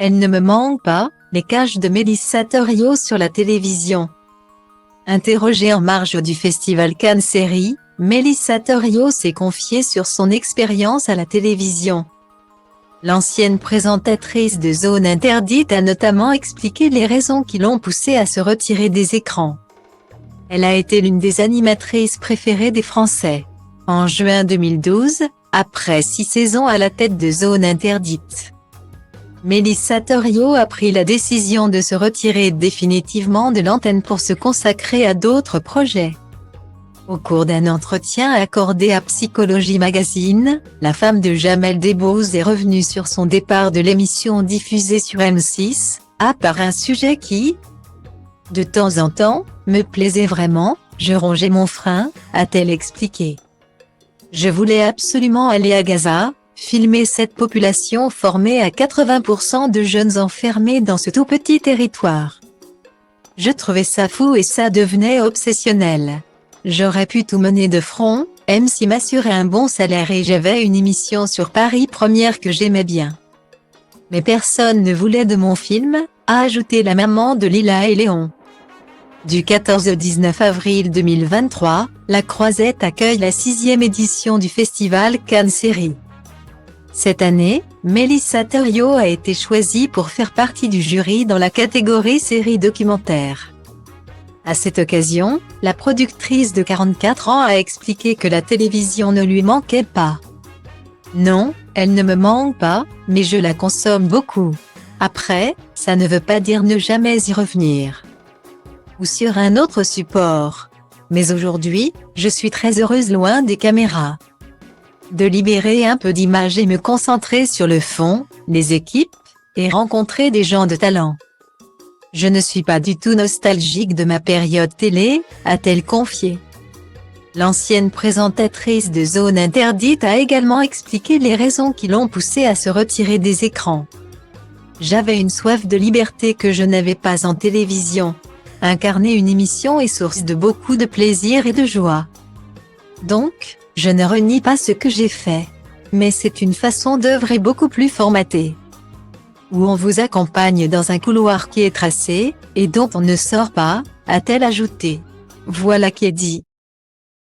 Elle ne me manque pas, les cages de Mélissa Thoriot sur la télévision. Interrogée en marge du festival Cannes Série, Mélissa Thoriot s'est confiée sur son expérience à la télévision. L'ancienne présentatrice de Zone Interdite a notamment expliqué les raisons qui l'ont poussée à se retirer des écrans. Elle a été l'une des animatrices préférées des Français. En juin 2012, après 6 saisons à la tête de Zone Interdite, Mélissa Thoriot a pris la décision de se retirer définitivement de l'antenne pour se consacrer à d'autres projets. Au cours d'un entretien accordé à Psychologie Magazine, la femme de Jamel Debbouze est revenue sur son départ de l'émission diffusée sur M6, à part un sujet qui, de temps en temps, me plaisait vraiment, je rongeais mon frein, a-t-elle expliqué. Je voulais absolument aller à Gaza, filmer cette population formée à 80% de jeunes enfermés dans ce tout petit territoire. Je trouvais ça fou et ça devenait obsessionnel. J'aurais pu tout mener de front, M6 m'assurait un bon salaire et j'avais une émission sur Paris Première que j'aimais bien. Mais personne ne voulait de mon film, a ajouté la maman de Lila et Léon. Du 14 au 19 avril 2023, La Croisette accueille la 6e édition du festival Cannes Série. Cette année, Mélissa Thoriot a été choisie pour faire partie du jury dans la catégorie série documentaire. À cette occasion, la productrice de 44 ans a expliqué que la télévision ne lui manquait pas. Non, elle ne me manque pas, mais je la consomme beaucoup. Après, ça ne veut pas dire ne jamais y revenir. Ou sur un autre support. Mais aujourd'hui, je suis très heureuse loin des caméras. De libérer un peu d'images et me concentrer sur le fond, les équipes, et rencontrer des gens de talent. Je ne suis pas du tout nostalgique de ma période télé, a-t-elle confié. L'ancienne présentatrice de Zone Interdite a également expliqué les raisons qui l'ont poussée à se retirer des écrans. J'avais une soif de liberté que je n'avais pas en télévision. Incarner une émission est source de beaucoup de plaisir et de joie. Donc, je ne renie pas ce que j'ai fait. Mais c'est une façon d'œuvrer beaucoup plus formatée. Où on vous accompagne dans un couloir qui est tracé, et dont on ne sort pas, a-t-elle ajouté. Voilà qui est dit.